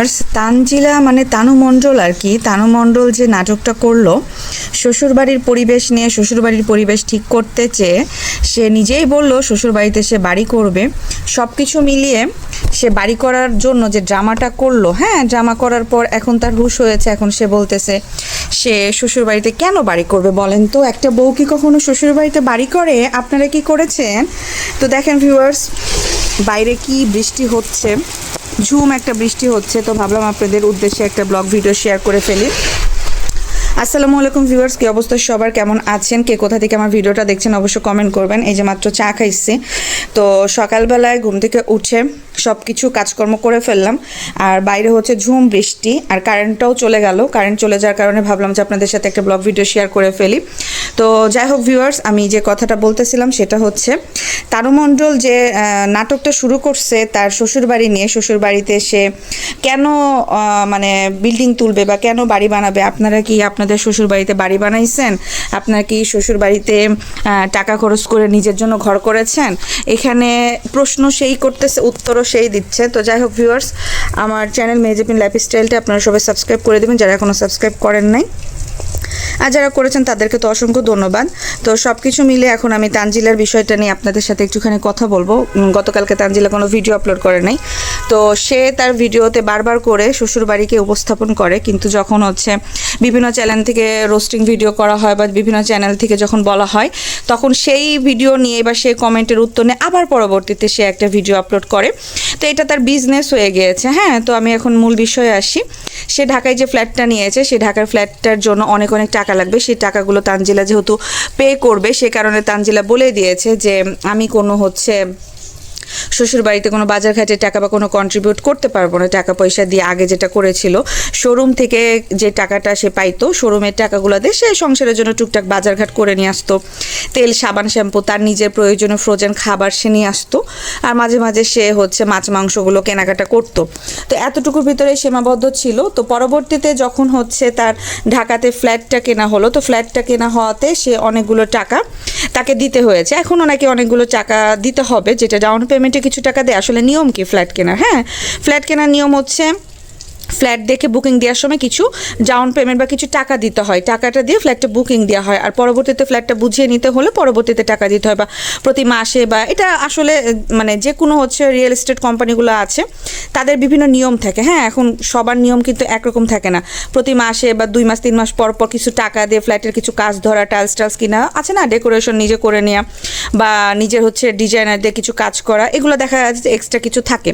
Viewers, Tanzila মানে তানু মণ্ডল আর কি, তানু মণ্ডল যে নাটকটা করলো শ্বশুরবাড়ির পরিবেশ নিয়ে, শ্বশুরবাড়ির পরিবেশ ঠিক করতে চেয়ে সে নিজেই বলল শ্বশুরবাড়িতে সে বাড়ি করবে। সব কিছু মিলিয়ে সে বাড়ি করার জন্য যে ড্রামাটা করলো, হ্যাঁ ড্রামা করার পর এখন তার হুঁশ হয়েছে, এখন সে বলতেছে সে শ্বশুরবাড়িতে কেন বাড়ি করবে বলেন তো? একটা বউ কি কখনো শ্বশুরবাড়িতে বাড়ি করে? আপনারা কি করেছেন? তো দেখেন ভিউয়ার্স, বাইরে কি বৃষ্টি হচ্ছে, ঝুম একটা বৃষ্টি হচ্ছে, তো ভাবলাম আপনাদের উদ্দেশ্যে একটা ব্লগ ভিডিও শেয়ার করে ফেলি। আসসালামু আলাইকুম ভিউয়ার্স, কি অবস্থা সবার, কেমন আছেন, কে কোথা থেকে আমার ভিডিওটা দেখছেন অবশ্যই কমেন্ট করবেন। এই যে মাত্র চা খাইছি, তো সকালবেলায় ঘুম থেকে উঠে সব কিছু কাজকর্ম করে ফেললাম, আর বাইরে হচ্ছে ঝুম বৃষ্টি, আর কারেন্টটাও চলে গেল। কারেন্ট চলে যাওয়ার কারণে ভাবলাম যে আপনাদের সাথে একটা ব্লগ ভিডিও শেয়ার করে ফেলি। তো যাই হোক ভিউয়ার্স, আমি যে কথাটা বলতেছিলাম সেটা হচ্ছে তানু মণ্ডল যে নাটকটা শুরু করছে তার শ্বশুরবাড়ি নিয়ে, শ্বশুরবাড়িতে সে কেন মানে বিল্ডিং তুলবে বা কেন বাড়ি বানাবে। আপনারা কি আপনাদের শ্বশুরবাড়িতে বাড়ি বানাইছেন? আপনারা কি শ্বশুরবাড়িতে টাকা খরচ করে নিজের জন্য ঘর করেছেন? এখানে প্রশ্ন সেই করতেছে, উত্তরও সেই দিচ্ছে। তো যাই হোক ভিউয়ার্স, আমার চ্যানেল মেহেজাবিন লাইফস্টাইলটা আপনারা সবাই সাবস্ক্রাইব করে দেবেন যারা এখনও সাবস্ক্রাইব করেন নাই, আর যারা করেছেন তাদেরকে তো অসংখ্য ধন্যবাদ। তো সব কিছু মিলে এখন আমি তানজিলার বিষয়টা নিয়ে আপনাদের সাথে একটুখানি কথা বলবো। গতকালকে তানজিলা কোনো ভিডিও আপলোড করে নাই, তো সে তার ভিডিওতে বারবার করে শ্বশুরবাড়িকে উপস্থাপন করে, কিন্তু যখন হচ্ছে বিভিন্ন চ্যানেল থেকে রোস্টিং ভিডিও করা হয় বা বিভিন্ন চ্যানেল থেকে যখন বলা হয়, তখন সেই ভিডিও নিয়ে বা সেই কমেন্টের উত্তর নিয়ে আবার পরবর্তীতে সে একটা ভিডিও আপলোড করে। তো এটা তার বিজনেস হয়ে গিয়েছে। হ্যাঁ, তো আমি এখন মূল বিষয়ে আসি। সে ঢাকায় যে ফ্ল্যাটটা নিয়েছে, সে ঢাকার ফ্ল্যাটটার জন্য অনেক টাকা লাগবে। সেই টাকাগুলো তানজিলা যেহেতু পে করবে, সে কারণে তানজিলা বলে দিয়েছে যে আমি কোনো হচ্ছে শ্বশুরবাড়িতে কোনো বাজার ঘাটের টাকা বা কোনো কন্ট্রিবিউট করতে পারবো না। টাকা পয়সা দিয়ে আগে যেটা করেছিল, শোরুম থেকে যে টাকাটা সে পাইতো, শোরুমের টাকাগুলো দিয়ে সে সংসারের জন্য টুকটাক বাজারঘাট করে নিয়ে আসতো, তেল সাবান শ্যাম্পু, তার নিজের প্রয়োজনীয় ফ্রোজেন খাবার সে নিয়ে আসতো, আর মাঝে মাঝে সে হচ্ছে মাছ মাংসগুলো কেনাকাটা করতো। তো এতটুকুর ভিতরে সীমাবদ্ধ ছিল। তো পরবর্তীতে যখন হচ্ছে তার ঢাকাতে ফ্ল্যাটটা কেনা হলো, তো ফ্ল্যাটটা কেনা হওয়াতে সে অনেকগুলো টাকা তাকে দিতে হয়েছে। এখনও নাকি অনেকগুলো টাকা দিতে হবে, যেটা ডাউন পেমেন্টে কিছু টাকা দেয়। আসলে নিয়ম কি ফ্ল্যাট কেনার? হ্যাঁ, ফ্ল্যাট কেনার নিয়ম হচ্ছে ফ্ল্যাট দেখে বুকিং দেওয়ার সময় কিছু ডাউন পেমেন্ট বা কিছু টাকা দিতে হয়, টাকাটা দিয়ে ফ্ল্যাটটা বুকিং দেওয়া হয়, আর পরবর্তীতে ফ্ল্যাটটা বুঝিয়ে নিতে হলে পরবর্তীতে টাকা দিতে হয়, বা প্রতি মাসে, বা এটা আসলে মানে যে কোনো হচ্ছে রিয়েল এস্টেট কোম্পানিগুলো আছে তাদের বিভিন্ন নিয়ম থাকে। হ্যাঁ, এখন সবার নিয়ম কিন্তু একরকম থাকে না। প্রতি মাসে বা 2 মাস 3 মাস পর পর কিছু টাকা দিয়ে ফ্ল্যাটের কিছু কাজ ধরা, টাইলস কিনা আছে না, ডেকোরেশন নিজে করে নেওয়া, বা নিজের হচ্ছে ডিজাইনার দিয়ে কিছু কাজ করা, এগুলো দেখা যাচ্ছে এক্সট্রা কিছু থাকে।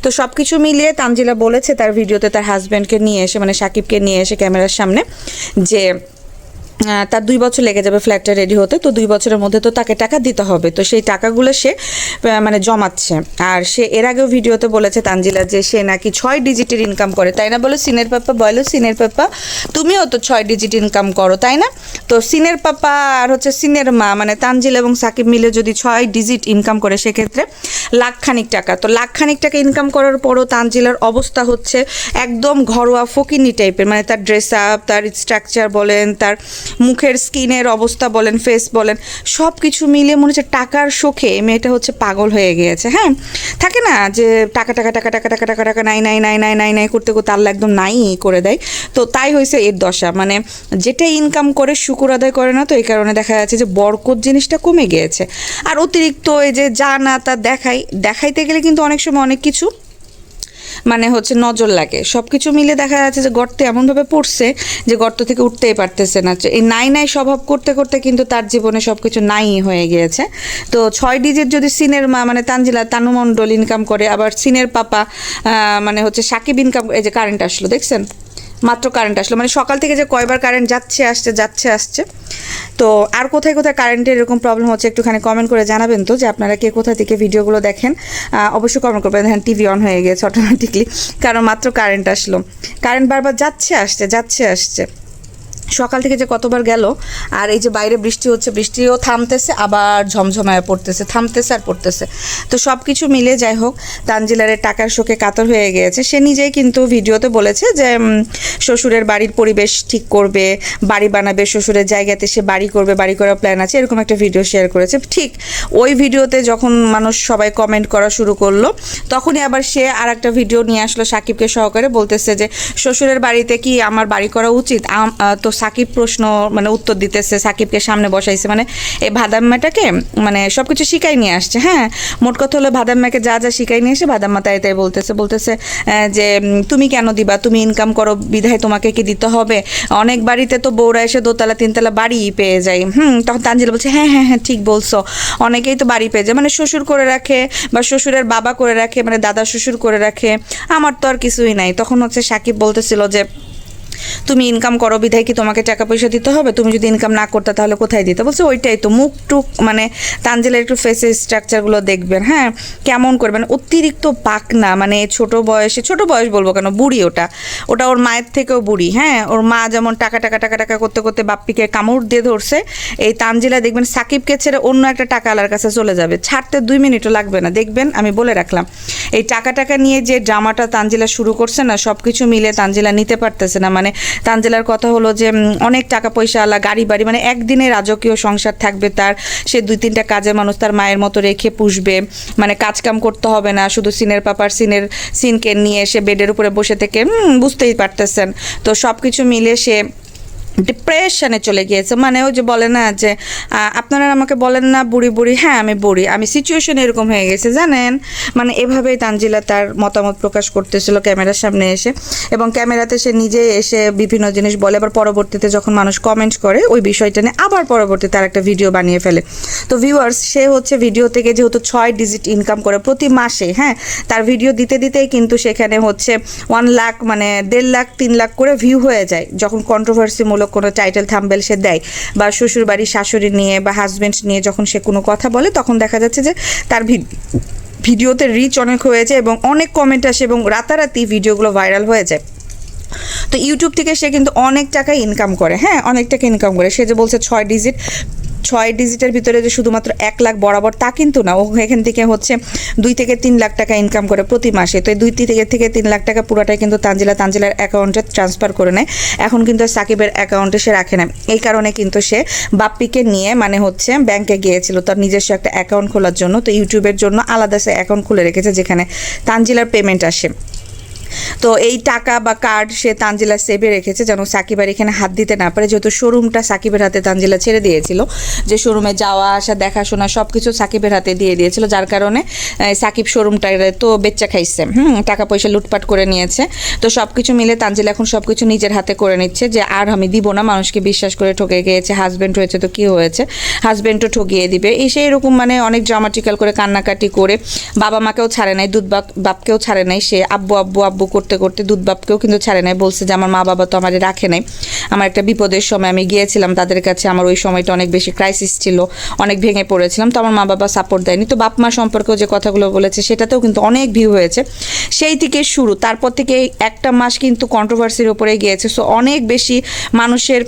তো সব কিছু মিলিয়ে তানজিলা বলেছে তার ভিডিওতে তার হাজব্যান্ডকে নিয়ে এসে, মানে সাকিবকে নিয়ে এসে ক্যামেরার সামনে, যে তার 2 বছর লেগে যাবে ফ্ল্যাটটা রেডি হতে, তো 2 বছরের মধ্যে তো তাকে টাকা দিতে হবে। তো সেই টাকাগুলো সে মানে জমাচ্ছে। আর সে এর আগেও ভিডিওতে বলেছে তানজিলা যে সে নাকি 6 ডিজিটের ইনকাম করে, তাই না? বলো সিনের পাপ্পা, বলো সিনের পাপ্পা, তুমিও তো 6 ডিজিট ইনকাম করো, তাই না? তো সিনের পাপ্পা আর হচ্ছে সিনের মা মানে তানজিলা এবং সাকিব মিলে যদি 6 ডিজিট ইনকাম করে, সেক্ষেত্রে লাখখানিক টাকা। তো লাখখানিক টাকা ইনকাম করার পরও তানজিলার অবস্থা হচ্ছে একদম ঘরোয়া ফকিন্নি টাইপের, মানে তার ড্রেস আপ, তার স্ট্রাকচার বলেন, তার মুখের স্কিনের অবস্থা বলেন, ফেস বলেন, সব কিছু মিলিয়ে মনে হচ্ছে টাকার শোকে মেয়েটা হচ্ছে পাগল হয়ে গিয়েছে। হ্যাঁ, থাকে না যে টাকা টাকা টাকা টাকা টাকা টাকা টাকা নাই নাই নাই নাই নাই নাই করতে করতে আল্লাহ একদম নাই করে দেয়। তো তাই হয়েছে এর দশা, মানে যেটা ইনকাম করে শুকুর আদায় করে না। তো এই কারণে দেখা যাচ্ছে যে বরকত জিনিসটা কমে গিয়েছে। আর অতিরিক্ত এই যে যা না তা দেখাইতে গেলে কিন্তু অনেক সময় অনেক কিছু মানে হচ্ছে নজর লাগে। সব কিছু মিলে দেখা যাচ্ছে যে গর্তে এমনভাবে পড়ছে যে গর্ত থেকে উঠতেই পারতেছে না। এই নাই স্বভাব করতে করতে কিন্তু তার জীবনে সব কিছু নাই হয়ে গিয়েছে। তো 6 ডিজিট যদি সিনের মা মানে তানজিলা, তানু মণ্ডল ইনকাম করে, আবার সিনের পাপা মানে হচ্ছে সাকিব ইনকাম, এই যে কারেন্ট আসলো দেখছেন, মাত্র কারেন্ট আসলো, মানে সকাল থেকে যে কয়বার কারেন্ট যাচ্ছে আসছে। তো আর কোথায় কোথায় কারেন্টের এরকম প্রবলেম হচ্ছে একটুখানি কমেন্ট করে জানাবেন তো, যে আপনারা কে কোথা থেকে ভিডিওগুলো দেখেন। অবশ্যই কমেন্ট করবেন। দেখেন টিভি অন হয়ে গেছে অটোমেটিকলি, কারণ মাত্র কারেন্ট আসলো। কারেন্ট বারবার যাচ্ছে আসছে। সকাল থেকে যে কতবার গেল, আর এই যে বাইরে বৃষ্টি হচ্ছে, বৃষ্টিও থামতেছে আবার ঝমঝমায় পড়তেছে, থামতেছে আর পড়তেছে। তো সব কিছু মিলে যাই হোক, তানজিলারের টাকার শোকে কাতর হয়ে গিয়েছে। সে নিজেই কিন্তু ভিডিওতে বলেছে যে শ্বশুরের বাড়ির পরিবেশ ঠিক করবে, বাড়ি বানাবে, শ্বশুরের জায়গাতে সে বাড়ি করবে, বাড়ি করার প্ল্যান আছে, এরকম একটা ভিডিও শেয়ার করেছে। ঠিক ওই ভিডিওতে যখন মানুষ সবাই কমেন্ট করা শুরু করলো, তখনই আবার সে আর একটা ভিডিও নিয়ে আসলো সাকিবকে সহকারে, বলতেছে যে শ্বশুরের বাড়িতে কি আমার বাড়ি করা উচিত। তো সাকিব প্রশ্ন মানে উত্তর দিতেছে, সাকিবকে সামনে বসাইছে, মানে এই ভাদাম্মাটাকে মানে সব কিছু শিখাই নিয়ে আসছে। হ্যাঁ, মোট কথা হলো ভাদাম্মাকে যা যা শিখাই নিয়ে এসে ভাদাম্মা তাই তাই বলতেছে যে তুমি কেন দিবা, তুমি ইনকাম করো বিধায় তোমাকে কি দিতে হবে। অনেক বাড়িতে তো বউরা এসে দোতলা তিনতলা বাড়ি পেয়ে যায়। তখন তানজিলা বলছে হ্যাঁ হ্যাঁ হ্যাঁ ঠিক বলছো, অনেকেই তো বাড়ি পেয়ে যায়, মানে শ্বশুর করে রাখে বা শ্বশুরের বাবা করে রাখে, মানে দাদা শ্বশুর করে রাখে, আমার তো আর কিছুই নাই। তখন হচ্ছে সাকিব বলতেছিল যে তুমি ইনকাম করো বিধায় কি তোমাকে টাকা পয়সা দিতে হবে, তুমি যদি ইনকাম না করতে তাহলে কোথায় দিতে। বলছে ওইটাই তো, মুখ টুক মানে তানজিলার একটু ফেসের স্ট্রাকচারগুলো দেখবেন, হ্যাঁ কেমন করবেন, অতিরিক্ত পাকনা, মানে ছোট বয়স বলবো কেন, বুড়ি ওটা ওর মায়ের থেকেও বুড়ি। হ্যাঁ, ওর মা যেমন টাকা টাকা টাকা টাকা করতে করতে বাপ্পিকে কামড় দিয়ে ধরছে, এই তানজিলা দেখবেন সাকিবকে ছেড়ে অন্য একটা টাকা আলার কাছে চলে যাবে, ছাড়তে 2 মিনিটও লাগবে না, দেখবেন আমি বলে রাখলাম। এই টাকা নিয়ে যে ড্রামাটা তানজিলা শুরু করছে না, সব কিছু মিলে তানজিলা নিতে পারতেছে না। মানে তানজিলার কথা হলো যে অনেক টাকা পয়সা আলা, গাড়ি বাড়ি, মানে একদিনে রাজকীয় সংসার থাকবে তার, সে 2-3টা কাজের মানুষ তার মায়ের মতো রেখে পুষবে, মানে কাজকাম করতে হবে না, শুধু সিনের পাপার সিনকে নিয়ে সে বেডের উপরে বসে থেকে বুঝতেই পারতেছেন। তো সব কিছু মিলে সে ডিপ্রেশনে চলে গিয়েছে। মানে ওই যে বলে না যে আপনারা আমাকে বলেন না বুড়ি, হ্যাঁ আমি বুড়ি, আমি সিচুয়েশন এরকম হয়ে গেছে জানেন। মানে এভাবেই তানজিলা তার মতামত প্রকাশ করতেছিল ক্যামেরার সামনে এসে, এবং ক্যামেরাতে সে নিজে এসে বিভিন্ন জিনিস বলে, আবার পরবর্তীতে যখন মানুষ কমেন্ট করে ওই বিষয়টা নিয়ে আবার পরবর্তীতে আর একটা ভিডিও বানিয়ে ফেলে। তো ভিউয়ার্স, সে হচ্ছে ভিডিও থেকে যেহেতু 6 ডিজিট ইনকাম করে প্রতি মাসে, হ্যাঁ তার ভিডিও দিতেই কিন্তু সেখানে হচ্ছে 1 লাখ মানে 1.5 লাখ 3 লাখ করে ভিউ হয়ে যায় যখন কন্ট্রোভার্সিমূলক কোনো টাইটেল থাম্বনেল সে দেয়, বা শ্বশুর বাড়ি শাশুড়ি নিয়ে বা হাজবেন্ড নিয়ে যখন সে কোনো কথা বলে, তখন দেখা যাচ্ছে যে তার ভিডিওতে রিচ অনেক হয়েছে এবং অনেক কমেন্ট আসে এবং রাতারাতি ভিডিওগুলো ভাইরাল হয়ে যায়। তো ইউটিউব থেকে সে কিন্তু অনেক টাকা ইনকাম করে, হ্যাঁ অনেক টাকা ইনকাম করে। সে যে বলছে 6 ডিজিটের ভিতরে যে শুধুমাত্র 1 লাখ বরাবর, তা কিন্তু না, ও এখান থেকে হচ্ছে 2 থেকে 3 লাখ টাকা ইনকাম করে প্রতি মাসে। তো এই 2 থেকে 3 লাখ টাকা পুরোটাই কিন্তু তানজিলার অ্যাকাউন্টে ট্রান্সফার করে নেয়। এখন কিন্তু সাকিবের অ্যাকাউন্টে সে রাখে না, এই কারণে কিন্তু সে বাপ্পিকে নিয়ে মানে হচ্ছে ব্যাংকে গিয়েছিল তার নিজস্ব একটা অ্যাকাউন্ট খোলার জন্য। তো ইউটিউবের জন্য আলাদা সে অ্যাকাউন্ট খুলে রেখেছে যেখানে তানজিলার পেমেন্ট আসে। তো এই টাকা বা কার্ড সে তানজিলা সেভে রেখেছে যেন সাকিব আর এখানে হাত দিতে না পারে, যেহেতু শোরুমটা সাকিবের হাতে তানজিলা ছেড়ে দিয়েছিল, যে শোরুমে যাওয়া আসা দেখাশোনা সব কিছু সাকিবের হাতে দিয়ে দিয়েছিল, যার কারণে সাকিব শোরুমটায় তো বেচ্চা খাইছে, টাকা পয়সা লুটপাট করে নিয়েছে। তো সব কিছু মিলে তানজিলা এখন সব কিছু নিজের হাতে করে নিচ্ছে, যে আর আমি দিব না, মানুষকে বিশ্বাস করে ঠকে গিয়েছে, হাজব্যান্ড হয়েছে তো কি হয়েছে, হাজব্যান্ডও ঠকিয়ে দিবে, এই সেই এরকম মানে অনেক ড্রামাটিক্যাল করে কান্নাকাটি করে, বাবা মাকেও ছাড়ে নাই, দুধ বাপকেও ছাড়ে নাই, সে আব্বু করতে করতে দুধ বাপকেও কিন্তু ছাড়ে নাই। বলছে যে আমার মা বাবা তো আমারে রাখে নাই, আমার একটা বিপদের সময় আমি গিয়েছিলাম তাদের কাছে, আমার ওই সময়টা অনেক বেশি ক্রাইসিস ছিল, অনেক ভেঙে পড়েছিলাম, তো আমার মা বাবা সাপোর্ট দেয়নি। তো বাপ মা সম্পর্কেও যে কথাগুলো বলেছে সেটাতেও কিন্তু অনেক ভিউ হয়েছে, সেই থেকে শুরু। তারপর থেকে একটা মাস কিন্তু কন্ট্রোভার্সির উপরে গিয়েছে, সো অনেক বেশি মানুষের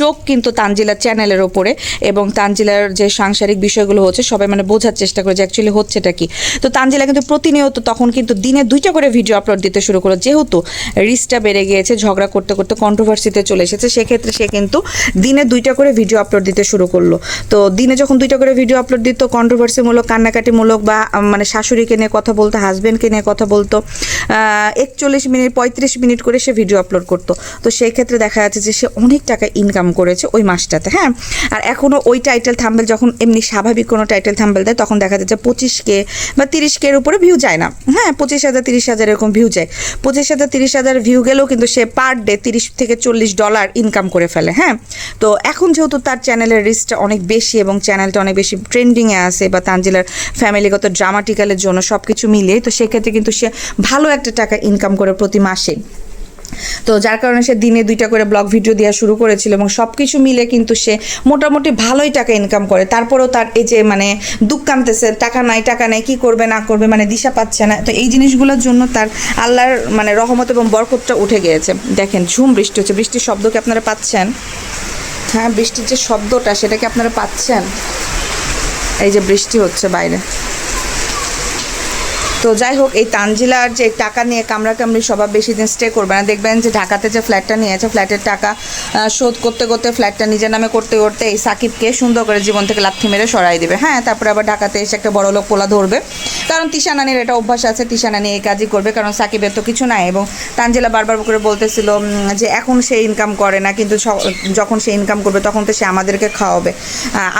চোখ কিন্তু তানজিলার চ্যানেলের ওপরে, এবং তানজিলার যে সাংসারিক বিষয়গুলো হচ্ছে সবাই মানে বোঝার চেষ্টা করে যে অ্যাকচুয়ালি হচ্ছেটা কি। তো তানজিলা কিন্তু প্রতিনিয়ত তখন কিন্তু দিনে 2টা করে ভিডিও আপলোড দিতে শুরু করলো, যেহেতু রিচটা বেড়ে গিয়েছে, ঝগড়া করতে করতে কন্ট্রোভার্সিতে চলে এসেছে, সেক্ষেত্রে সে কিন্তু দিনে 2টা করে ভিডিও আপলোড দিতে শুরু করলো। তো দিনে যখন 2টা করে ভিডিও আপলোড দিত, কন্ট্রোভার্সিমূলক কান্নাকাটিমূলক বা মানে শাশুড়িকে নিয়ে কথা বলতো, হাজব্যান্ডকে নিয়ে কথা বলতো, 41 মিনিট 35 মিনিট করে সে ভিডিও আপলোড করতো। তো সেই ক্ষেত্রে দেখা যাচ্ছে যে সে অনেক টাকা ইনকাম করেছে ওই মাসটাতে, হ্যাঁ। আর এখনও ওই টাইটেল থাম্বনেল যখন এমনি স্বাভাবিক কোনো টাইটেল থাম্বনেল দেয়, তখন দেখা যাচ্ছে 25K বা 30K এর উপরে ভিউ যায় না, হ্যাঁ 25,000 30,000 এরকম ভিউ যায়। 25,000 30,000 ভিউ গেলেও কিন্তু সে পার ডে $30 থেকে $40 ইনকাম করে ফেলে, হ্যাঁ। তো এখন যেহেতু তার চ্যানেলের রিচটা অনেক বেশি এবং চ্যানেলটা অনেক বেশি ট্রেন্ডিংয়ে আছে, বা তানজিলার ফ্যামিলিগত ড্রামাটিক্যালের জন্য সব কিছু মিলিয়ে, তো সেক্ষেত্রে কিন্তু সে ভালো একটা টাকা ইনকাম করে প্রতি মাসে। তো যার কারণে সে দিনে 2টা করে ব্লগ ভিডিও দেওয়া শুরু করেছিল এবং সব কিছু মিলে কিন্তু সে মোটামুটি ভালোই টাকা ইনকাম করে। তারপরেও তার এই যে মানে দুঃখ কানতেছে, টাকা নাই কি করবে না করবে মানে দিশা পাচ্ছে না। তো এই জিনিসগুলোর জন্য তার আল্লাহর মানে রহমত এবং বরকতটা উঠে গিয়েছে। দেখেন ঝুম বৃষ্টি হচ্ছে, বৃষ্টির শব্দ কি আপনারা পাচ্ছেন? হ্যাঁ, বৃষ্টির যে শব্দটা সেটা কি আপনারা পাচ্ছেন? এই যে বৃষ্টি হচ্ছে বাইরে। তো যাই হোক, এই তানজিলার যে টাকা নিয়ে কামড়াকামড়ি স্বভাব বেশি দিন স্টে করবে না। দেখবেন যে ঢাকাতে যে ফ্ল্যাটটা নিয়েছে, ফ্ল্যাটের টাকা শোধ করতে করতে ফ্ল্যাটটা নিজের নামে করতে করতে এই সাকিবকে সুন্দর করে জীবন থেকে লাথি মেরে সরাই দেবে। হ্যাঁ, তারপরে আবার ঢাকাতে এসে একটা বড় লোক পোলা ধরবে, কারণ তিশা নানির এটা অভ্যাস আছে, তিশা নানি এই কাজই করবে, কারণ সাকিবের তো কিছু নাই। এবং তানজিলা বারবার করে বলতেছিল যে এখন সে ইনকাম করে না, কিন্তু যখন সে ইনকাম করবে তখন তো সে আমাদেরকে খাওয়াবে,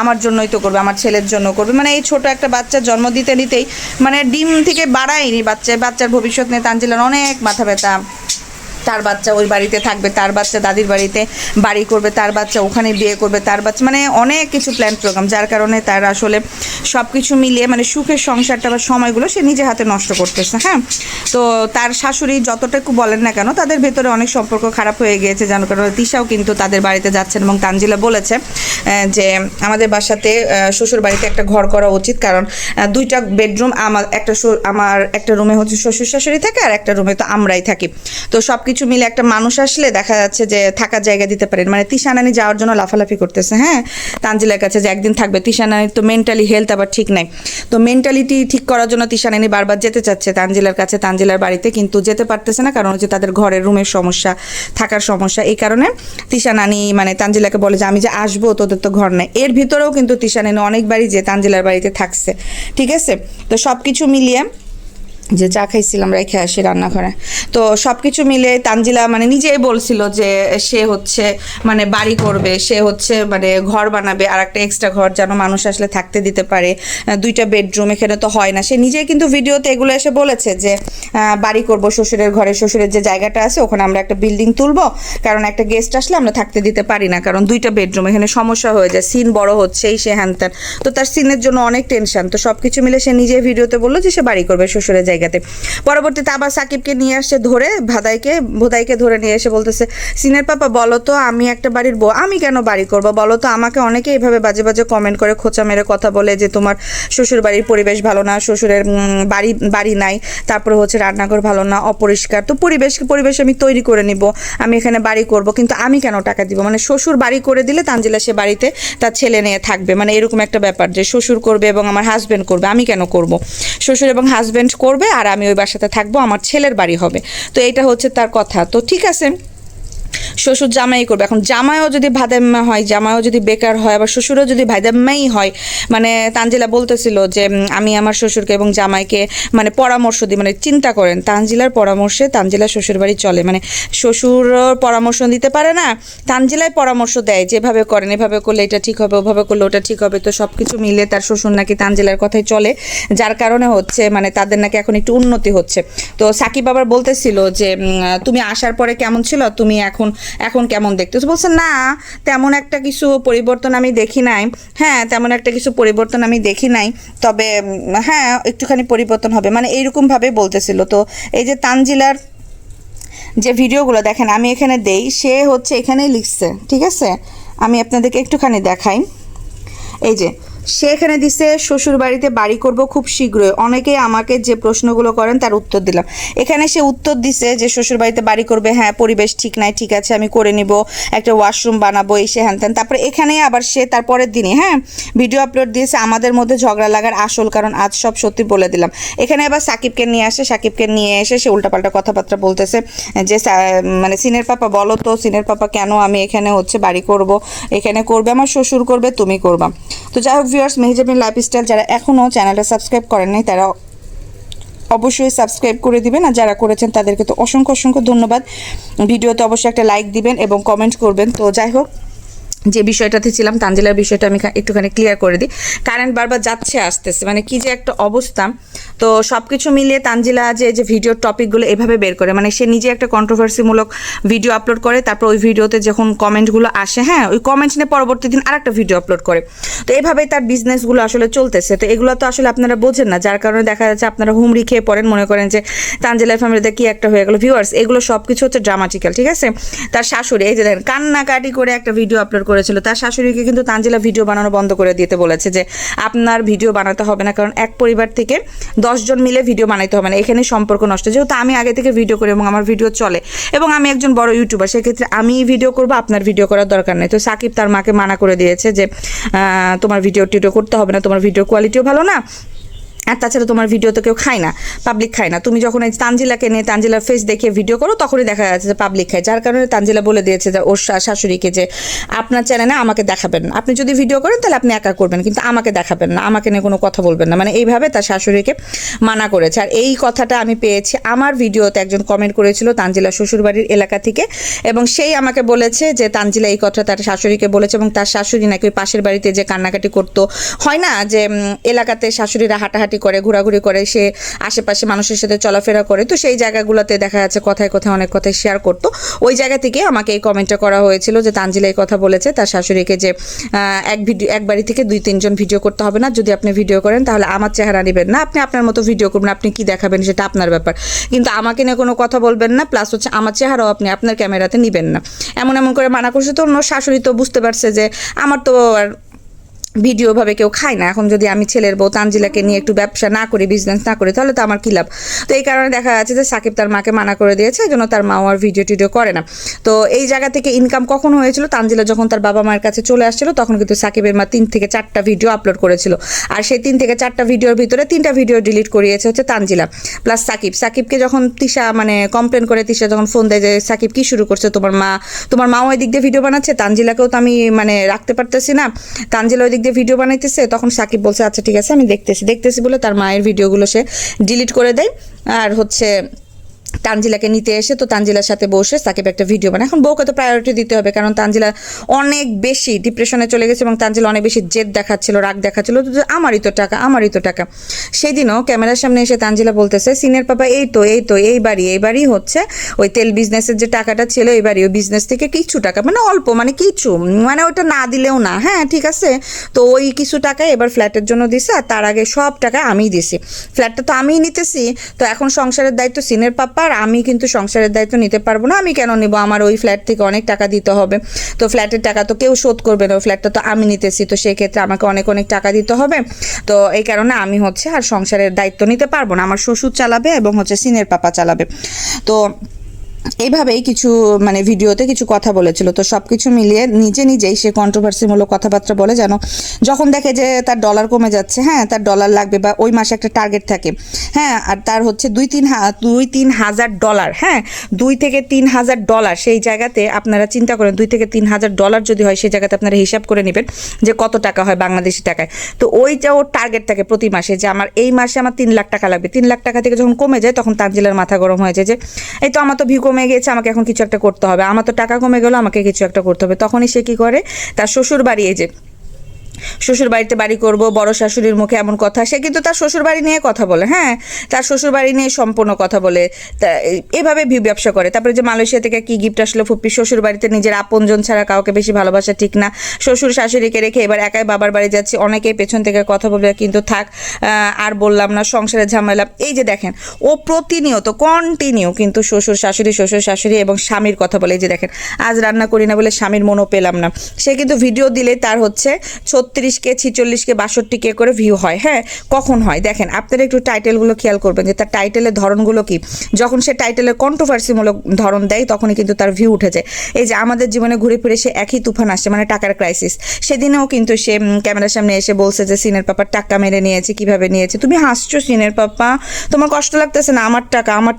আমার জন্যই তো করবে, আমার ছেলের জন্য করবে। মানে এই ছোট একটা বাচ্চার জন্ম দিতে দিতেই মানে ডিম থেকে বাড়ায়নি, বাচ্চার ভবিষ্যৎ নিয়ে তানজিলার অনেক মাথা ব্যথা। তার বাচ্চা ওই বাড়িতে থাকবে, তার বাচ্চা দাদির বাড়িতে বাড়ি করবে, তার বাচ্চা ওখানে বিয়ে করবে, তার বাচ্চা মানে অনেক কিছু প্ল্যান প্রোগ্রাম, যার কারণে তার আসলে সব কিছু মিলিয়ে মানে সুখের সংসারটা বা সময়গুলো সে নিজে হাতে নষ্ট করতেছে। হ্যাঁ, তো তার শাশুড়ি যতটুকু বলেন না কেন তাদের ভেতরে অনেক সম্পর্ক খারাপ হয়ে গিয়েছে, যার কারণে তিশাও কিন্তু তাদের বাড়িতে যাচ্ছেন। এবং তানজিলা বলেছে যে আমাদের বাসাতে শ্বশুর বাড়িতে একটা ঘর করা উচিত, কারণ 2টা বেডরুম, আমার একটা রুমে হচ্ছে শ্বশুর শাশুড়ি থাকে আর একটা রুমে তো আমরাই থাকি। তো সব কিছু মিলে একটা মানুষ আসলে দেখা যাচ্ছে যে থাকার জায়গা দিতে পারেন। মানে তিশা নানি যাওয়ার জন্য লাফালাফি করতেছে হ্যাঁ তানজিলার কাছে যে একদিন থাকবে। তিশা নানির তো মেন্টালি হেলথ আবার ঠিক নাই, তো মেন্টালিটি ঠিক করার জন্য তিশা নানি বারবার যেতে চাচ্ছে তানজিলার কাছে, তানজিলার বাড়িতে, কিন্তু যেতে পারতেছে না, কারণ হচ্ছে তাদের ঘরের রুমের সমস্যা, থাকার সমস্যা। এই কারণে তিশা নানি মানে তানজিলাকে বলে যে আমি যে আসবো তোদের তো ঘর নেই। এর ভিতরেও কিন্তু তিশা নানি অনেকবারই যে তানজিলার বাড়িতে থাকছে, ঠিক আছে। তো সব কিছু মিলিয়ে যে চা খাইছিলাম রেখে আসি রান্নাঘরে, তো সব কিছু মিলে তানজিলা মানে নিজেই বলছিল যে সে হচ্ছে মানে বাড়ি করবে, সে হচ্ছে মানে ঘর বানাবে, আর একটা এক্সট্রা ঘর যেন মানুষ আসলে থাকতে দিতে পারে, 2টা বেডরুম, এখানে তো হয় না। সে নিজেই কিন্তু ভিডিওতে এগুলো এসে বলেছে যে বাড়ি করব শ্বশুরের ঘরে, শ্বশুরের যে জায়গাটা আছে ওখানে আমরা একটা বিল্ডিং তুলবো, কারণ একটা গেস্ট আসলে আমরা থাকতে দিতে পারি না, কারণ 2টা বেডরুম, এখানে সমস্যা হয়ে যায়, সিন বড় হচ্ছে, এই সে হ্যান ত্যান। তো তার সিনের জন্য অনেক টেনশন। তো সব কিছু মিলে সে নিজে ভিডিওতে বললো যে সে বাড়ি করবে শ্বশুরের জায়গাতে। পরবর্তীতে আবার সাকিবকে নিয়ে আসছে ধরে, ভোদাইকে ধরে নিয়ে এসে বলতেছে সিনের পাপা বলো তো আমি একটা বাড়ির বউ, আমি কেন বাড়ি করবো বলো তো? আমাকে অনেকে এইভাবে বাজে বাজে কমেন্ট করে, খোঁচা মেরে কথা বলে যে তোমার শ্বশুর বাড়ির পরিবেশ ভালো না, শ্বশুরের বাড়ি নাই, তারপরে হচ্ছে রান্নাঘর ভালো না, অপরিষ্কার। তো পরিবেশ আমি তৈরি করে নিব, আমি এখানে বাড়ি করব, কিন্তু আমি কেন টাকা দিব? মানে শ্বশুর বাড়ি করে দিলে তানজিলা সে বাড়িতে তার ছেলে নিয়ে থাকবে, মানে এরকম একটা ব্যাপার যে শ্বশুর করবে এবং আমার হাজব্যান্ড করবে, আমি কেন করব? শ্বশুর এবং হাজব্যান্ড করবে আর আমি ওই বাসাতে থাকবো, আমার ছেলের বাড়ি হবে। তো এইটা হচ্ছে তার কথা। তো ঠিক আছে, শ্বশুর জামাই করবে। এখন জামাইও যদি ভাদাম্মা হয়, জামাইও যদি বেকার হয়, আবার শ্বশুরও যদি ভাদাম্মাই হয়, মানে তানজিলা বলতেছিল যে আমি আমার শ্বশুরকে এবং জামাইকে মানে পরামর্শ দিই, মানে চিন্তা করেন তানজিলার পরামর্শে তানজিলার শ্বশুর বাড়ি চলে, মানে শ্বশুর পরামর্শ দিতে পারে না, তানজিলাই পরামর্শ দেয় যেভাবে করেন, এভাবে করলে এটা ঠিক হবে, ওভাবে করলে ওটা ঠিক হবে। তো সব কিছু মিলে তার শ্বশুর নাকি তানজিলার কথাই চলে, যার কারণে হচ্ছে মানে তাদের নাকি এখন একটু উন্নতি হচ্ছে। তো সাকিব আবার বলতেছিল যে তুমি আসার পরে কেমন ছিল, তুমি এখন কেমন দেখতেছো? বলছে না তেমন একটা কিছু পরিবর্তন আমি দেখি নাই, হ্যাঁ তেমন একটা কিছু পরিবর্তন আমি দেখি নাই, তবে হ্যাঁ একটুখানি পরিবর্তন হবে, মানে এইরকমভাবে বলতেছিল। তো এই যে তানজিলার যে ভিডিওগুলো দেখেন আমি এখানে দেই, সে হচ্ছে এখানেই লিখছে, ঠিক আছে, আমি আপনাদেরকে একটুখানি দেখাই। এই যে সে এখানে দিছে শ্বশুর বাড়িতে বাড়ি করব খুব শীঘ্রই। অনেকেই আমাকে যে প্রশ্নগুলো করেন তার উত্তর দিলাম। এখানে সে উত্তর দিছে যে শ্বশুর বাড়িতে বাড়ি করবে, হ্যাঁ পরিবেশ ঠিক নাই, ঠিক আছে আমি করে নিব, একটা ওয়াশরুম বানাবো, এই সে হ্যান ত্যান। তারপরে এখানে আবার সে তারপরের দিনই হ্যাঁ ভিডিও আপলোড দিয়েছে আমাদের মধ্যে ঝগড়া লাগার আসল কারণ আজ সব সত্যি বলে দিলাম। এখানে আবার সাকিবকে নিয়ে এসে সে উল্টাপাল্টা কথাবার্তা বলতেছে যে মানে সিনের পাপা বলো তো, সিনের পাপা কেন আমি এখানে হচ্ছে বাড়ি করব, এখানে করবে আমার শ্বশুর করবে, তুমি করবা। তো যাই হোক ভিউয়ার্স, মেহেজাবিন লাইফস্টাইল যারা এখনও চ্যানেলটা সাবস্ক্রাইব করেন নাই তারা অবশ্যই সাবস্ক্রাইব করে দিবেন, আর যারা করেছেন তাদেরকে তো অসংখ্য ধন্যবাদ। ভিডিওতে অবশ্যই একটা লাইক দিবেন এবং কমেন্ট করবেন। তো যাই হোক যে বিষয়টাতে ছিলাম, তানজিলার বিষয়টা আমি একটুখানি ক্লিয়ার করে দিই। কারেন্ট বারবার যাচ্ছে আসতেছে, মানে কি যে একটা অবস্থা। তো সব কিছু মিলিয়ে তানজিলা যে ভিডিওর টপিকগুলো এভাবে বের করে, মানে সে নিজে একটা কন্ট্রোভার্সিমূলক ভিডিও আপলোড করে, তারপর ওই ভিডিওতে যখন কমেন্টগুলো আসে, হ্যাঁ, ওই কমেন্ট নিয়ে পরবর্তী দিন আরেকটা ভিডিও আপলোড করে। তো এইভাবেই তার বিজনেসগুলো আসলে চলতেছে। তো এগুলো তো আসলে আপনারা বোঝেন না, যার কারণে দেখা যাচ্ছে আপনারা হুমড়ি খেয়ে পড়েন, মনে করেন যে তানজিলার ফ্যামিলিতে কি একটা হয়ে গেল। ভিউয়ার্স, এগুলো সব কিছু হচ্ছে ড্রামাটিক্যাল, ঠিক আছে। তার শাশুড়ি, এই যে দেখেন, কান্নাকাটি করে একটা ভিডিও আপলোড করেছিল। তার শাশুড়িকে কিন্তু তানজিলা ভিডিও বানানো বন্ধ করে দিতে বলেছে, যে আপনার ভিডিও বানাতে হবে না, কারণ এক পরিবার থেকে 10 জন মিলে ভিডিও বানাইতে হবে না, এখানে সম্পর্ক নষ্ট। যেহেতু আমি আগে থেকে ভিডিও করি এবং আমার ভিডিও চলে এবং আমি একজন বড় ইউটিউবার, সেক্ষেত্রে আমি ভিডিও করবো, আপনার ভিডিও করার দরকার নেই। তো সাকিব তার মাকে মানা করে দিয়েছে যে তোমার ভিডিও টিডিও করতে হবে না, তোমার ভিডিও কোয়ালিটিও ভালো না, আর তাছাড়া তোমার ভিডিও তো কেউ খায় না, পাবলিক খায় না। তুমি যখন এই তানজিলাকে নিয়ে তানজিলার ফেস দেখিয়ে ভিডিও করো, তখনই দেখা যাচ্ছে যে পাবলিক খায়। যার কারণে তানজিলা বলে দিয়েছে যে ওর শাশুড়িকে যে আপনার চ্যানেলে আমাকে দেখাবেন না, আপনি যদি ভিডিও করেন তাহলে আপনি একা করবেন, কিন্তু আমাকে দেখাবেন না, আমাকে নিয়ে কোনো কথা বলবেন না, মানে এইভাবে তার শাশুড়িকে মানা করেছে। আর এই কথাটা আমি পেয়েছি আমার ভিডিওতে, একজন কমেন্ট করেছিল তানজিলা শ্বশুরবাড়ির এলাকা থেকে, এবং সেই আমাকে বলেছে যে তানজিলা এই কথা তার শাশুড়িকে বলেছে, এবং তার শাশুড়ি নাকি ওই পাশের বাড়িতে যে কান্নাকাটি করতো, হয় না যে এলাকাতে শাশুড়িরা হাঁটাহাঁটি করে, ঘোরাঘুরি করে, সে আশেপাশে মানুষের সাথে চলাফেরা করে, তো সেই জায়গাগুলোতে দেখা যাচ্ছে কথায় কথায় অনেক কথাই শেয়ার করতো। ওই জায়গা থেকে আমাকে এই কমেন্টটা করা হয়েছিল যে তানজিলা এই কথা বলেছে তার শাশুড়িকে যে এক বাড়ি থেকে 2-3 জন ভিডিও করতে হবে না, যদি আপনি ভিডিও করেন তাহলে আমার চেহারা নেবেন না, আপনি আপনার মতো ভিডিও করবেন, আপনি কি দেখাবেন সেটা আপনার ব্যাপার, কিন্তু আমাকে নিয়ে কোনো কথা বলবেন না, প্লাস হচ্ছে আমার চেহারাও আপনি আপনার ক্যামেরাতে নেবেন না, এমন করে মানা করছে। তো অন্য শাশুড়ি তো বুঝতে পারছে যে আমার তো আর ভিডিও ভাবে কেউ খায় না, এখন যদি আমি ছেলের বউ তানজিলাকে নিয়ে একটু ব্যবসা না করি, বিজনেস না করি, তাহলে তো আমার কি লাভ। তো এই কারণে দেখা যাচ্ছে যে সাকিব তার মাকে মানা করে দিয়েছে, এই জন্য তার মাও আর ভিডিও টিডিও করে না। তো এই জায়গা থেকে ইনকাম কখন হয়েছিল, তানজিলা যখন তার বাবা মায়ের কাছে চলে আসছিল, তখন কিন্তু সাকিবের মা 3 থেকে 4টা ভিডিও আপলোড করেছিল, আর সেই 3 থেকে 4টা ভিডিওর ভিতরে 3টা ভিডিও ডিলিট করিয়েছে হচ্ছে তানজিলা প্লাস সাকিবকে যখন তিশা মানে কমপ্লেন করে, তিশা যখন ফোন দেয় যে সাকিব কি শুরু করছে, তোমার মাও ওই দিক দিয়ে ভিডিও বানাচ্ছে, তানজিলাকেও তো আমি মানে রাখতে পারতেছি না, তানজিলা ওই দিক দিয়ে ভিডিও বানাইতেছে, তখন সাকিব বলছে আচ্ছা ঠিক আছে আমি দেখতেছি বলে তার মায়ের ভিডিওগুলো সে ডিলিট করে দেয়। আর হচ্ছে তানজিলাকে নিতে এসে তো তানজিলার সাথে বসে সাকিব একটা ভিডিও বানায়। এখন বউকে তো প্রায়োরিটি দিতে হবে, কারণ তানজিলা অনেক বেশি ডিপ্রেশনে চলে গেছে এবং তানজিলা অনেক বেশি জেদ দেখাচ্ছিল, রাগ দেখাচ্ছিল, আমারই তো টাকা। সেদিনও ক্যামেরার সামনে এসে তানজিলা বলতেছে সিনের পাপা এই বাড়ি হচ্ছে ওই তেল বিজনেসের যে টাকাটা ছিল, এই বাড়ি ওই বিজনেস থেকে কিছু টাকা, মানে অল্প, মানে কিছু, মানে ওটা না দিলেও না, হ্যাঁ ঠিক আছে, তো ওই কিছু টাকা এবার ফ্ল্যাটের জন্য দিছে, আর তার আগে সব টাকা আমিই দিছি, ফ্ল্যাটটা তো আমিই নিতেছি, তো এখন সংসারের দায়িত্ব সিনের পাপা, আর আমি কিন্তু সংসারের দায়িত্ব নিতে পারবো না, আমি কেন নিব, আমার ওই ফ্ল্যাট থেকে অনেক টাকা দিতে হবে, তো ফ্ল্যাটের টাকা তো কেউ শোধ করবে না, ওই ফ্ল্যাটটা তো আমি নিতেছি, তো সেই ক্ষেত্রে আমাকে অনেক টাকা দিতে হবে, তো এই কারণে আমি হচ্ছে আর সংসারের দায়িত্ব নিতে পারবো না, আমার শ্বশুর চালাবে এবং হচ্ছে সিনের পাপা চালাবে। তো এইভাবেই কিছু মানে ভিডিওতে কিছু কথা বলেছিল। তো সব কিছু মিলিয়ে নিজেই সে কন্ট্রোভার্সিমূলক কথাবার্তা বলে, যেন যখন দেখে যে তার ডলার কমে যাচ্ছে, হ্যাঁ তার ডলার লাগবে, বা ওই মাসে একটা টার্গেট থাকে, হ্যাঁ, আর তার হচ্ছে 2-3 হাজার ডলার, হ্যাঁ 2 থেকে 3 হাজার ডলার, সেই জায়গাতে আপনারা চিন্তা করেন 2 থেকে 3 হাজার ডলার যদি হয়, সেই জায়গাতে আপনারা হিসাব করে নেবেন যে কত টাকা হয় বাংলাদেশি টাকায়। তো ওইটা ওর টার্গেট থাকে প্রতি মাসে, যে আমার এই মাসে আমার 3 লাখ টাকা লাগবে। 3 লাখ টাকা থেকে যখন কমে যায়, তখন তানজিলার মাথা গরম হয়ে যায় যে এই তো আমার তো ভিউ কমে গেছে, আমাকে এখন কিছু একটা করতে হবে, আমার তো টাকা কমে গেল, আমাকে কিছু একটা করতে হবে। তখনই সে কি করে, তার শ্বশুর বাড়ি, এই যে শ্বশুর বাড়িতে বাড়ি করব, বড় শাশুড়ির মুখে এমন কথা, সে কিন্তু তার শ্বশুর বাড়ি নিয়ে কথা বলে, হ্যাঁ তার শ্বশুর বাড়ি নিয়ে সম্পূর্ণ কথা বলে, এভাবে ব্যবসা করে। তারপরে যে মালয়েশিয়া থেকে কি গিফট আসলো, ফুপ্পি শ্বশুর বাড়িতে নিজের আপনজন ছাড়া কাউকে বেশি ভালোবাসা ঠিক না, শ্বশুর শাশুড়িকে রেখে এবার একাই বাবার বাড়ি যাচ্ছে, অনেকেই পেছন থেকে কথা বলবে, কিন্তু থাক আর বললাম না, সংসারের ঝামেলা। এই যে দেখেন, ও প্রতিনিয়ত কন্টিনিউ কিন্তু শ্বশুর শাশুড়ি এবং স্বামীর কথা বলে। এই যে দেখেন, আজ রান্না করি না বলে স্বামীর মনও পেলাম না, সে কিন্তু ভিডিও দিলে তার হচ্ছে 36K 46K 62K করে ভিউ হয়, হ্যাঁ কখন হয় দেখেন, আপনারা একটু টাইটেলগুলো খেয়াল করবেন যে তার টাইটেলের ধরনগুলো কি, যখন সে টাইটেলের কন্ট্রোভার্সিমূলক ধরন দেয় তখনই কিন্তু তার ভিউ উঠে যায়। এই যে আমাদের জীবনে ঘুরে ফিরে সে একই তুফান আসছে, মানে টাকার ক্রাইসিস। সেদিনেও কিন্তু সে ক্যামেরার সামনে এসে বলছে যে সিনের পাপার টাকা মেরে নিয়েছে, কিভাবে নিয়েছে, তুমি হাসছো সিনের পাপা, তোমার কষ্ট লাগতেছে না, আমার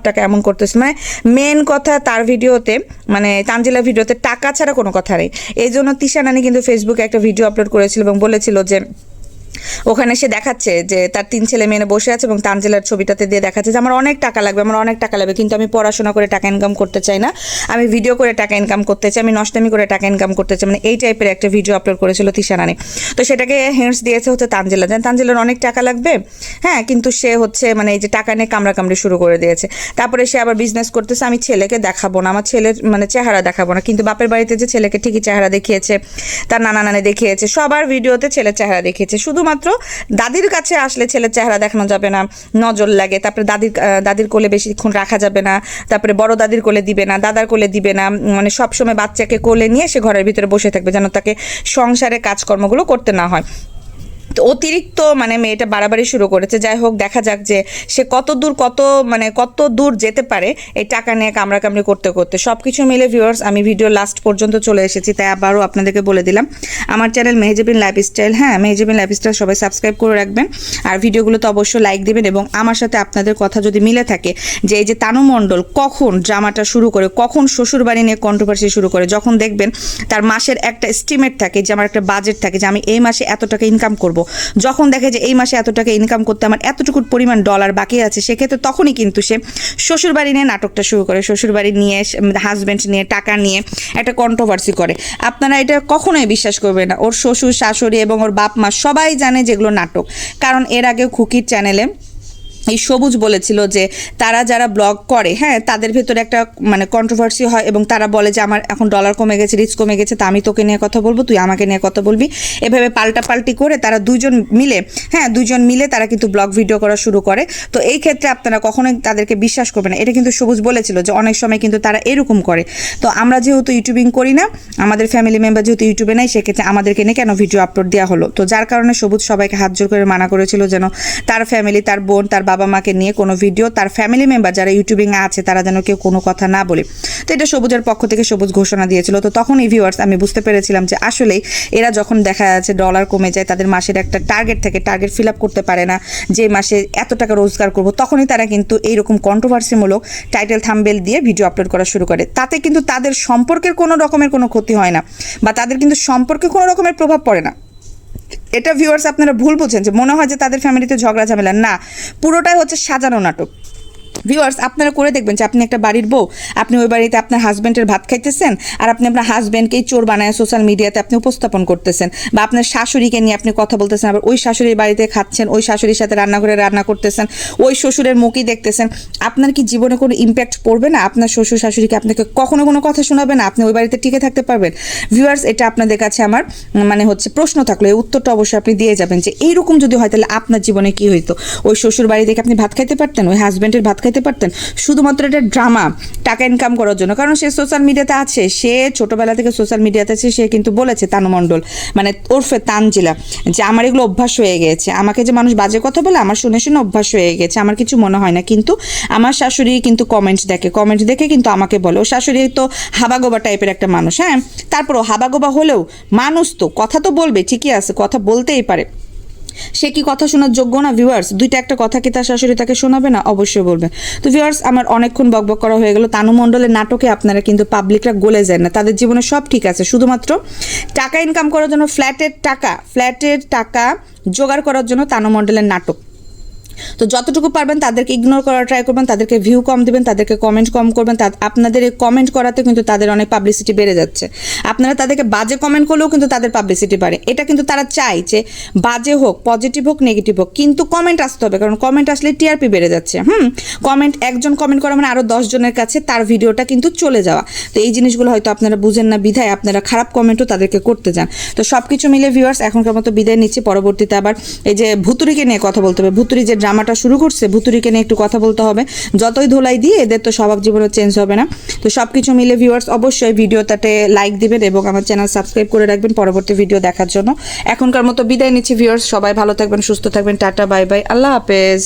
টাকা এমন করতেছে। মানে মেন কথা তার ভিডিওতে, মানে তানজিলা ভিডিওতে টাকা ছাড়া কোনো কথা নেই। এই জন্য তিশা নানি কিন্তু ফেসবুকে একটা ভিডিও আপলোড করেছিল এবং বলেছিল যে ওখানে সে দেখাচ্ছে যে তার 3 ছেলে মেয়ে বসে আছে এবং তানজিলার ছবিটাতে দিয়ে দেখাচ্ছে যে আমার অনেক টাকা লাগবে, কিন্তু আমি পড়াশোনা করে টাকা ইনকাম করতে চাই না, আমি ভিডিও করে টাকা ইনকাম করতে চাই, আমি নষ্টামি করে টাকা ইনকাম করতে চাই, মানে এই টাইপের একটা ভিডিও আপলোড করেছিল তিশা রানী। তো সেটাকে হিন্টস দিয়েছে হচ্ছে তানজিলা, তানজিলার অনেক টাকা লাগবে, হ্যাঁ, কিন্তু সে হচ্ছে মানে এই যে টাকা নিয়ে কামড়াকামড়ি শুরু করে দিয়েছে। তারপরে সে আবার বিজনেস করতেছে, আমি ছেলেকে দেখাবো না, আমার ছেলের মানে চেহারা দেখাবো না, কিন্তু বাপের বাড়িতে যে ছেলেকে ঠিকই চেহারা দেখিয়েছে, তার নানা নানি দেখিয়েছে, সবার ভিডিওতে ছেলের চেহারা দেখিয়েছে, শুধুমাত্র দাদির কাছে আসলে ছেলের চেহারা দেখানো যাবে না, নজর লাগে। তারপরে দাদির কোলে বেশিক্ষণ রাখা যাবে না, তারপরে বড় দাদির কোলে দিবে না, দাদার কোলে দিবে না, মানে সবসময় বাচ্চাকে কোলে নিয়ে সে ঘরের ভিতরে বসে থাকবে যেন তাকে সংসারে কাজকর্মগুলো করতে না হয়। তো অতিরিক্ত মানে মেয়েটা বাড়াবাড়ি শুরু করেছে। যাই হোক, দেখা যাক যে সে কত দূর যেতে পারে এই টাকা নিয়ে কামড়াকামড়ি করতে করতে। সব কিছু মিলে ভিউয়ার্স, আমি ভিডিও লাস্ট পর্যন্ত চলে এসেছি, তাই আবারও আপনাদেরকে বলে দিলাম আমার চ্যানেল মেহেজাবিন লাইফস্টাইল, হ্যাঁ, মেহেজাবিন লাইফস্টাইল সবাই সাবস্ক্রাইব করে রাখবেন, আর ভিডিওগুলো তো অবশ্যই লাইক দিবেন। এবং আমার সাথে আপনাদের কথা যদি মিলে থাকে যে এই যে তানু মণ্ডল কখন ড্রামাটা শুরু করে, কখন শ্বশুরবাড়ি নিয়ে কন্ট্রোভার্সি শুরু করে, যখন দেখবেন তার মাসের একটা এস্টিমেট থাকে, যে আমার একটা বাজেট থাকে যে আমি এই মাসে এত টাকা ইনকাম করব, যখন দেখে যে এই মাসে এত টাকা ইনকাম করতে আমার এতটুকু পরিমাণ ডলার বাকি আছে, সেক্ষেত্রে তখনই কিন্তু সে শ্বশুরবাড়ি নিয়ে নাটকটা শুরু করে, শ্বশুরবাড়ি নিয়ে, হাজব্যান্ড নিয়ে, টাকা নিয়ে একটা কন্ট্রোভার্সি করে। আপনারা এটা কখনোই বিশ্বাস করবেন না, ওর শ্বশুর শাশুড়ি এবং ওর বাপ মা সবাই জানে যেগুলো নাটক। কারণ এর আগে খুকির চ্যানেলে এই সবুজ বলেছিল যে তারা যারা ব্লগ করে, হ্যাঁ, তাদের ভেতরে একটা মানে কন্ট্রোভার্সি হয় এবং তারা বলে যে আমার এখন ডলার কমে গেছে, রিচ কমে গেছে, তা আমি তোকে নিয়ে কথা বলবো, তুই আমাকে নিয়ে কথা বলবি, এভাবে পাল্টাপাল্টি করে তারা দুজন মিলে তারা কিন্তু ব্লগ ভিডিও করা শুরু করে। তো এই ক্ষেত্রে আপনারা কখনোই তাদেরকে বিশ্বাস করবেন না, এটা কিন্তু সবুজ বলেছিল যে অনেক সময় কিন্তু তারা এরকম করে। তো আমরা যেহেতু ইউটিউবিং করি না, আমাদের ফ্যামিলি মেম্বার যেহেতু ইউটিউবে নাই, সেক্ষেত্রে আমাদেরকে নিয়ে কেন ভিডিও আপলোড দেওয়া হলো। তো যার কারণে সবুজ সবাইকে হাত জোর করে মানা করেছিল যেন তার ফ্যামিলি, তার বোন, তার বাবা মাকে নিয়ে কোনো ভিডিও, তার ফ্যামিলি মেম্বার যারা ইউটিউবিং আছে তারা যেন কেউ কোনো কথা না বলে। তো এটা সবুজের পক্ষ থেকে সবুজ ঘোষণা দিয়েছিল। তো তখন এই ভিউয়ার্স আমি বুঝতে পেরেছিলাম যে আসলেই এরা যখন দেখা যাচ্ছে ডলার কমে যায়, তাদের মাসের একটা টার্গেট থাকে, টার্গেট ফিল আপ করতে পারে না, যে মাসে এত টাকা রোজগার করব, তখনই তারা কিন্তু এইরকম কন্ট্রোভার্সিমূলক টাইটেল থাম্বনেল দিয়ে ভিডিও আপলোড করা শুরু করে। তাতে কিন্তু তাদের সম্পর্কের কোনো রকমের কোনো ক্ষতি হয় না, বা তাদের কিন্তু সম্পর্কে কোনো রকমের প্রভাব পড়ে না। এটা ভিউয়ার্স আপনারা ভুল বুঝছেন, যে মনে হয় যে তাদের ফ্যামিলিতে ঝগড়া ঝামেলা, না, পুরোটাই হচ্ছে সাজানো নাটক। ভিউয়ার্স আপনারা করে দেখবেন যে আপনি একটা বাড়ির বউ, আপনি ওই বাড়িতে আপনার হাজব্যান্ডের ভাত খাইতেছেন, আর আপনি আপনার হাজব্যান্ডকেই চোর বানায় সোশ্যাল মিডিয়াতে আপনি উপস্থাপন করতেছেন, বা আপনার শাশুড়িকে নিয়ে আপনি কথা বলতেছেন, আবার ওই শাশুড়ির বাড়িতে খাচ্ছেন, ওই শাশুড়ির সাথে রান্নাঘরে রান্না করতেছেন, ওই শ্বশুরের মুখই দেখতেছেন। আপনার কি জীবনে কোনো ইম্প্যাক্ট পড়বে না? আপনার শ্বশুর শাশুড়িকে আপনাকে কখনো কোনো কথা শোনাবে না? আপনি ওই বাড়িতে টিকে থাকতে পারবেন? ভিউয়ার্স, এটা আপনাদের কাছে আমার মানে হচ্ছে প্রশ্ন থাকলো, এই উত্তরটা অবশ্যই আপনি দিয়ে যাবেন যে এইরকম যদি হয় তাহলে আপনার জীবনে কি হইতো? ওই শ্বশুর বাড়ি থেকে আপনি ভাত খাইতে পারতেন? ওই হাজব্যান্ডের ভাত খাইতে পারতেন? শুধুমাত্র এটা ড্রামা, টাকা ইনকাম করার জন্য। কারণ সে সোশ্যাল মিডিয়াতে আছে, সে ছোটবেলা থেকে সোশ্যাল মিডিয়াতে আছে, সে কিন্তু বলেছে তানু মণ্ডল মানে ওরফে তানজিলা যে আমার এগুলো অভ্যাস হয়ে গেছে, আমাকে যে মানুষ বাজে কথা বলে আমার শুনে শুনে অভ্যাস হয়ে গেছে, আমার কিছু মনে হয় না। কিন্তু আমার শাশুড়ি কিন্তু কমেন্ট দেখে কিন্তু আমাকে বলে, ও শাশুড়ি তো হাবাগোবা টাইপের একটা মানুষ, হ্যাঁ, তারপরও হাবাগোবা হলেও মানুষ তো কথা তো বলবে, ঠিকই আছে, কথা বলতেই পারে। সে কি কথা শোনার যোগ্য না? ভিউয়ার্স, দুইটা একটা কথা কি তার শাশুড়ি তাকে শোনাবে না? অবশ্যই বলবে। তো ভিউয়ার্স, আমার অনেকক্ষণ বকবক করা হয়ে গেল। তানু মণ্ডলের নাটকে আপনারা কিন্তু পাবলিকরা গলে যায় না, তাদের জীবনে সব ঠিক আছে, শুধুমাত্র টাকা ইনকাম করার জন্য, ফ্ল্যাটের টাকা জোগাড় করার জন্য তানু মণ্ডলের নাটক। তো যতটুকু পারবেন তাদেরকে ইগনোর করার ট্রাই করবেন, তাদেরকে ভিউ কম দিবেন, তাদেরকে কমেন্ট কম করবেন। আপনাদের এই কমেন্ট করাতে কিন্তু তাদের অনেক পাবলিসিটি বেড়ে যাচ্ছে। আপনারা তাদেরকে বাজে কমেন্ট করলেও কিন্তু তাদের পাবলিসিটি বাড়ে। এটা কিন্তু তারা চায় যে বাজে হোক, পজিটিভ হোক, নেগেটিভ হোক, কিন্তু কমেন্ট আসতে হবে, কারণ কমেন্ট আসলে টিআরপি বেড়ে যাচ্ছে। কমেন্ট একজন কমেন্ট করা মানে আরও 10 জনের কাছে তার ভিডিওটা কিন্তু চলে যাওয়া। তো এই জিনিসগুলো হয়তো আপনারা বুঝেন না, বিধায় আপনারা খারাপ কমেন্টও তাদেরকে করতে যান। তো সব কিছু মিলে ভিউয়ার্স এখনকার মতো বিদায় নিচ্ছি। পরবর্তীতে আবার এই যে ভুতুরিকে নিয়ে কথা বলতে হবে, ভুতুরি যে ড্রামাটা শুরু করছে, ভুতুরিকে নিয়ে একটু কথা বলতে হবে। যতই ধোলাই দিয়ে এদের তো স্বভাব জীবনে চেঞ্জ হবে না। তো সব কিছু মিলে ভিউয়ার্স অবশ্যই ভিডিওটাতে লাইক দিবেন এবং আমার চ্যানেল সাবস্ক্রাইব করে রাখবেন পরবর্তী ভিডিও দেখার জন্য। এখনকার মতো বিদায় নিচ্ছি ভিউয়ার্স, সবাই ভালো থাকবেন, সুস্থ থাকবেন, টাটা, বাই বাই, আল্লাহ হাফেজ।